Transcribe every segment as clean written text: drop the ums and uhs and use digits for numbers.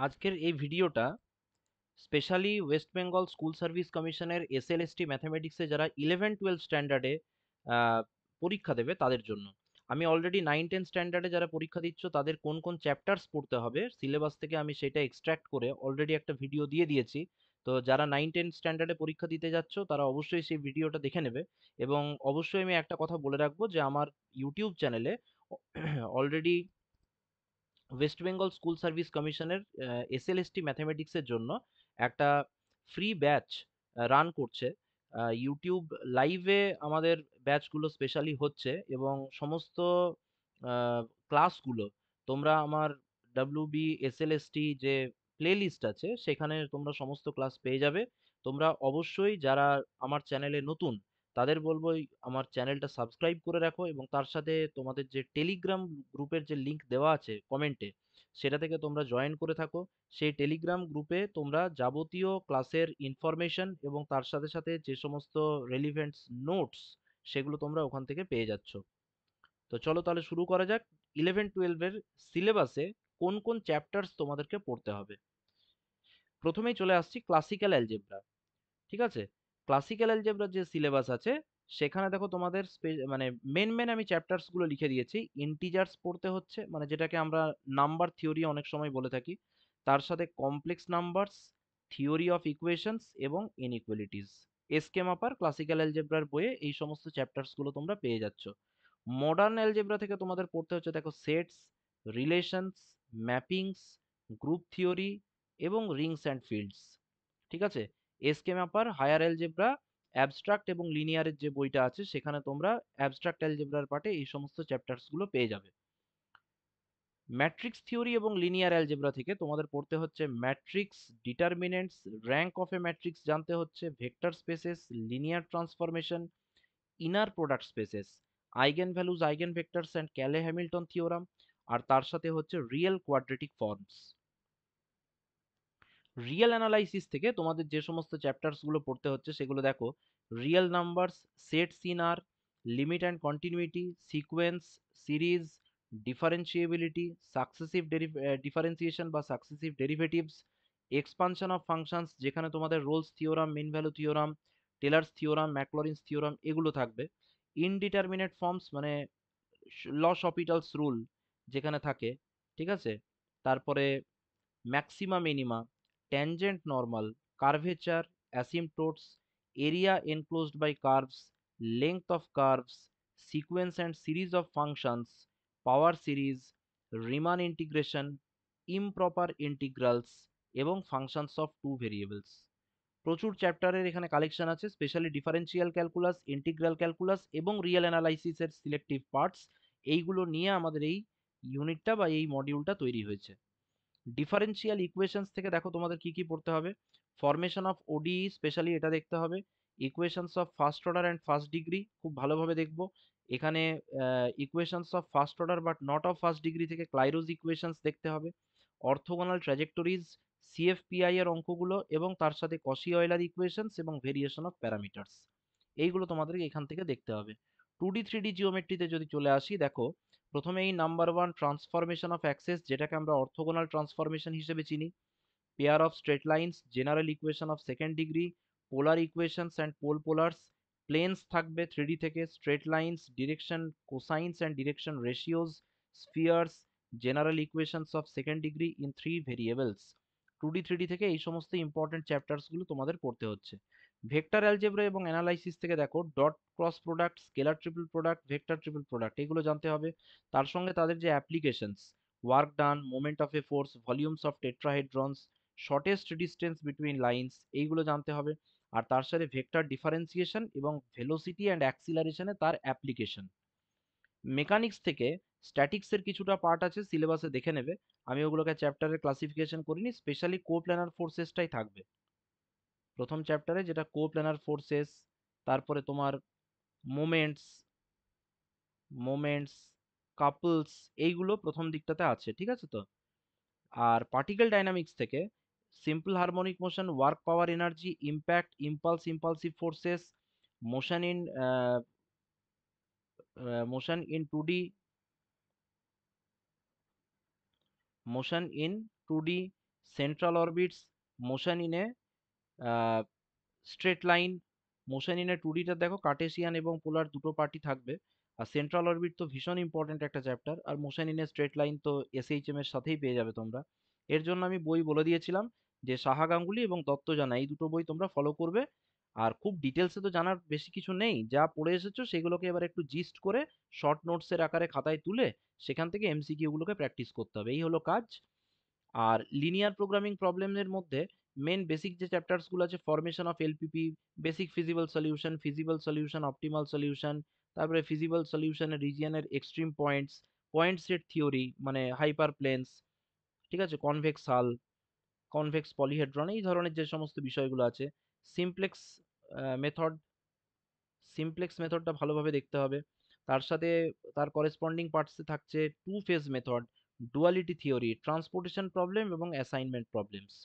আজকের এই ভিডিওটা specially West Bengal school service কমিশনের এসএলএসটি ম্যাথামেটিক্সে যারা 11-12 স্ট্যান্ডার্ডে পরীক্ষা দেবে তাদের জন্য। আমি অলরেডি 9-10 স্ট্যান্ডার্ডে যারা পরীক্ষা দিচ্ছ তাদের কোন কোন চ্যাপ্টার্স পড়তে হবে সিলেবাস থেকে আমি সেটা এক্সট্রাক্ট করে অলরেডি একটা ভিডিও দিয়ে দিয়েছি। তো যারা 9-10 স্ট্যান্ডার্ডে পরীক্ষা দিতে যাচ্ছ তারা অবশ্যই সেই ভিডিওটা দেখে নেবে। এবং অবশ্যই আমি একটা কথা বলে রাখবো যে আমার ইউটিউব চ্যানেলে already West Bengal school service কমিশনের এসএলএসটি ম্যাথামেটিক্সের জন্য একটা ফ্রি ব্যাচ রান করছে। ইউটিউব লাইভে আমাদের ব্যাচগুলো স্পেশালি হচ্ছে এবং সমস্ত ক্লাসগুলো তোমরা আমার ডাব্লিউবি এসএলএসটি যে প্লে লিস্ট আছে সেখানে তোমরা সমস্ত ক্লাস পেয়ে যাবে। তোমরা অবশ্যই যারা আমার চ্যানেলে নতুন তাদের বলবো আমার চ্যানেলটা সাবস্ক্রাইব করে রাখো এবং তার সাথে তোমাদের যে টেলিগ্রাম গ্রুপের যে লিংক দেওয়া আছে কমেন্টে সেটা থেকে তোমরা জয়েন করে থাকো। সেই টেলিগ্রাম গ্রুপে তোমরা যাবতীয় ক্লাসের ইনফরমেশন এবং তার সাথে সাথে যে সমস্ত রেলিভেন্টস নোটস সেগুলো তোমরা ওখান থেকে পেয়ে যাচ্ছ। তো চলো তাহলে শুরু করা যাক। 11-12 এর সিলেবাসে কোন কোন চ্যাপ্টার্স তোমাদেরকে পড়তে হবে। প্রথমেই চলে আসছি ক্লাসিক্যাল অ্যালজেব্রা। ঠিক আছে, ক্লাসিক্যাল অ্যালজেব্রার যে সিলেবাস আছে সেখানে দেখো তোমাদের মানে মেন আমি চ্যাপ্টার্স গুলো লিখে দিয়েছি। ইন্টিজার্স পড়তে হচ্ছে, মানে যেটাকে আমরা নাম্বার থিওরি অনেক সময় বলে থাকি। তার সাথে complex numbers, theory of equations এবং ইনইকুয়ালিটিস। এসকে মাপার ক্লাসিক্যাল অ্যালজেব্রার বইয়ে এই সমস্ত চ্যাপ্টার্স গুলো তোমরা পেয়ে যাচ্ছ। মডার্ন অ্যালজেব্রা থেকে তোমাদের পড়তে হচ্ছে দেখো সেটস, রিলেশনস, ম্যাপিংস, গ্রুপ থিওরি এবং রিংস অ্যান্ড ফিল্ডস। ঠিক আছে, এসকে ম্যাপার হায়ার অ্যালজেব্রা অ্যাবস্ট্রাক্ট এবং লিনিয়ারের যে বইটা আছে সেখানে তোমরা অ্যাবস্ট্রাক্ট অ্যালজেব্রার পার্টে এই সমস্ত চ্যাপ্টার্স গুলো পেয়ে যাবে। ম্যাট্রিক্স থিওরি এবং লিনিয়ার অ্যালজেব্রা থেকে তোমাদের পড়তে হচ্ছে matrix, determinants, rank of a matrix জানতে হচ্ছে, vector spaces, linear transformation, inner product spaces, eigen values, eigen vectors and Cayley Hamilton theorem. আর তার সাথে হচ্ছে real quadratic forms. Real analysis থেকে তোমাদের যে সমস্ত চ্যাপ্টার্স গুলো পড়তে হচ্ছে সেগুলো দেখো: real numbers, sets in R, limit and continuity, sequence, series, differentiability, successive differentiation বা successive derivatives, expansion of functions যেখানে তোমাদের Rolle's theorem, mean value theorem, Taylor's theorem, Maclaurin's theorem এগুলো থাকবে। ইনডিটারমিনেট ফর্মস মানে লস অপিটালস রুল যেখানে থাকে। ঠিক আছে, তারপরে maxima minima, tangent normal, curvature, asymptotes, area enclosed by curves, length of curves, sequence and series of functions, power series, Riemann integration, improper integrals এবং functions of two variables. প্রচুর চ্যাপ্টারের এখানে collection আছে, specially differential calculus, integral calculus এবং real অ্যানালাইসিসের selective parts. এইগুলো নিয়ে আমাদের এই ইউনিটটা বা এই মডিউলটা তৈরি হয়েছে। ডিফারেনশিয়াল ইকুয়েশনস থেকে দেখো তোমাদের কি কি পড়তে হবে: ফরমেশন অফ ওডিই স্পেশালি এটা দেখতে হবে, equations of first order and first degree খুব ভালোভাবে দেখবো। এখানে equations of first order but not of first degree থেকে ক্লাইরোজ ইকুয়েশনস দেখতে হবে, অর্থোগোনাল ট্র্যাজেক্টরিজ, সিএফপিআই এর অঙ্কগুলো এবং তার সাথে কশি অয়লার ইকুয়েশনস এবং ভেরিয়েশন অফ প্যারামিটার্স। এইগুলো তোমাদেরকে এখান থেকে দেখতে হবে। 2D 3D জিওমেট্রিতে যদি চলে আসি দেখো, প্রথমেই number one transformation of axes যেটাকে আমরা অর্থোগোনাল ট্রান্সফরমেশন হিসেবে চিনি, pair of straight lines, general equation of second degree, polar equations and pole polars, planes থাকবে 3D থেকে, straight lines, direction cosines and direction ratios, spheres, general equations of second degree in 3 variables. 2D 3D থেকে এই সমস্ত important চ্যাপ্টার্সগুলো তোমাদের পড়তে হচ্ছে। Vector algebra এবং analysis থেকে দেখো dot cross product, scalar triple product, vector triple product এগুলো জানতে হবে। তার সঙ্গে তাদের যে applications, work done, moment of a force, volumes of tetrahedrons, shortest distance between lines এইগুলো জানতে হবে। আর তার সাথে ভেক্টর ডিফারেন্সিয়েশন এবং ভেলোসিটি অ্যান্ড অ্যাক্সিলারেশনে তার অ্যাপ্লিকেশন। মেকানিক্স থেকে স্ট্যাটিক্সের কিছুটা পার্ট আছে সিলেবাসে দেখে নেবে, আমি ওগুলোকে চ্যাপ্টারে ক্লাসিফিকেশন করিনি, স্পেশালি কোপ্ল্যানার ফোর্সেসটাই থাকবে প্রথম চ্যাপ্টারে, যেটা কোপ্ল্যানার ফোর্সেস। তারপরে তোমার মোমেন্টস, মোমেন্টস, কাপলস এইগুলো প্রথম দিকটাতে আছে। ঠিক আছে তো। আর পার্টিকেল ডাইনামিক্স থেকে simple harmonic motion, work power energy, impact, impulse, impulsive forces, motion in motion in 2D, motion in 2D, central orbits, motion in a straight line. Motion in a 2D টা দেখো Cartesian এবং পোলার দুটো party থাকবে। আর central orbit তো ভীষণ important একটা chapter. আর motion in a straight line তো এসএইচএম এর সাথেই পেয়ে যাবে তোমরা। এর জন্য আমি বই বলে দিয়েছিলাম যে সাহা গাঙ্গুলি এবং দত্ত জানা এই দুটো বই তোমরা ফলো করবে। আর খুব ডিটেলসে তো জানার বেশি কিছু নেই, যা পড়ে এসেছো সেগুলোকে এবার একটু জিস্ট করে শর্ট নোটসের আকারে খাতায় তুলে সেখান থেকে এমসিকিউ গুলোকে প্র্যাকটিস করতে হবে, এই হলো কাজ। আর লিনিয়ার প্রোগ্রামিং প্রবলেমের মধ্যে মেন বেসিক যে চ্যাপ্টার্স গুলো আছে, formation of LPP, basic feasible solution, optimal solution, তারপরে ফিজিবল সলিউশনের রিজিয়নের extreme points, point set theory মানে হাইপার প্লেনস, ঠিক আছে, কনভেক্স হাল, কনভেক্স পলিহেড্রন, এই ধরনের যে সমস্ত বিষয়গুলো আছে, সিমপ্লেক্স মেথড, সিমপ্লেক্স মেথডটা ভালোভাবে দেখতে হবে। তার সাথে তার করেসপন্ডিং পার্টসে থাকছে two phase method, duality theory, transportation problem এবং অ্যাসাইনমেন্ট প্রবলেমস।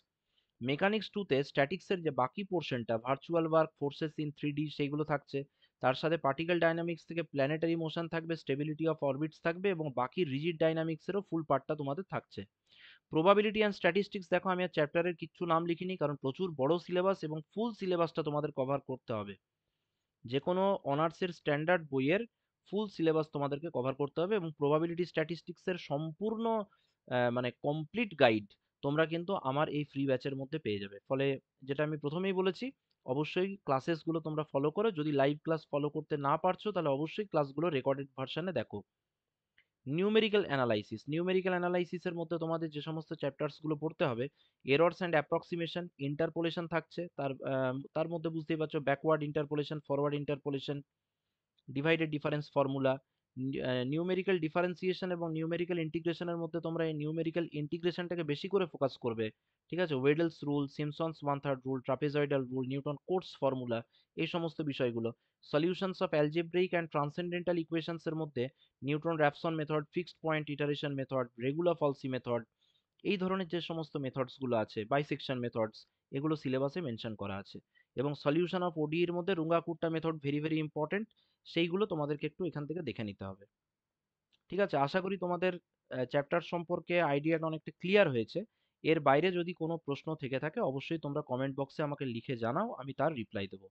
মেকানিক্স টুতে স্ট্যাটিক্সের যে বাকি পোর্শনটা, virtual work, forces in 3D, সেইগুলো থাকছে। তার সাথে পার্টিকেল ডাইনামিক্স থেকে প্ল্যানেটারি মোশন থাকবে, স্টেবিলিটি অফ অরবিটস থাকবে এবং বাকি রিজিড ডাইনামিক্সেরও ফুল পার্টটা তোমাদের থাকছে। প্রবাবিলিটি অ্যান্ড স্ট্যাটিস্টিক্স দেখো আমি আর চ্যাপ্টারের কিচ্ছু নাম লিখিনি, কারণ প্রচুর বড় সিলেবাস এবং ফুল সিলেবাসটা তোমাদের কভার করতে হবে। যে কোনো অনার্সের স্ট্যান্ডার্ড বইয়ের ফুল সিলেবাস তোমাদেরকে কভার করতে হবে এবং প্রবাবিলিটি স্ট্যাটিস্টিক্সের সম্পূর্ণ মানে কমপ্লিট গাইড তোমরা কিন্তু আমার এই ফ্রি ব্যাচের মধ্যে পেয়ে যাবে। ফলে যেটা আমি প্রথমেই বলেছি, অবশ্যই ক্লাসেসগুলো তোমরা ফলো করো। যদি লাইভ ক্লাস ফলো করতে না পারছো তাহলে অবশ্যই ক্লাসগুলো রেকর্ডেড ভার্সনে দেখো। নিউমেরিক্যাল অ্যানালাইসিসের মধ্যে তোমাদের যে সমস্ত চ্যাপ্টার্সগুলো পড়তে হবে, এরর্স অ্যান্ড অ্যাপ্রক্সিমেশন, ইন্টারপোলেশন থাকছে, তার মধ্যে বুঝতেই পারছো backward interpolation, forward interpolation, divided difference formula, numerical differentiation এবং নিউমেরিক্যাল ইন্টিগ্রেশনের মধ্যে তোমরা এই নিউমেরিক্যাল ইন্টিগ্রেশনটাকে বেশি করে ফোকাস করবে। ঠিক আছে, Weddle's rule, Simpson's one third rule, trapezoidal rule, Newton Cotes formula, এই সমস্ত বিষয়গুলো। Solutions of algebraic and transcendental equations এর মধ্যে Newton Raphson method, fixed point iteration method, regular falsi method, এই ধরনের যে সমস্ত মেথডস গুলো আছে, বাইসেকশন মেথডস, এগুলো সিলেবাসে মেনশন করা আছে। এবং সলিউশন অফ ওডি এর মধ্যে রুঙ্গা কুর্টা মেথড ভেরি ভেরি ইম্পর্টেন্ট, সেইগুলো তোমাদেরকে একটু এখান থেকে দেখে নিতে হবে। ঠিক আছে, আশা করি তোমাদের চ্যাপ্টার সম্পর্কে আইডিয়াটা অনেকটা ক্লিয়ার হয়েছে। এর বাইরে যদি কোনো প্রশ্ন থেকে থাকে অবশ্যই তোমরা কমেন্ট বক্সে আমাকে লিখে জানাও, আমি তার রিপ্লাই দেবো।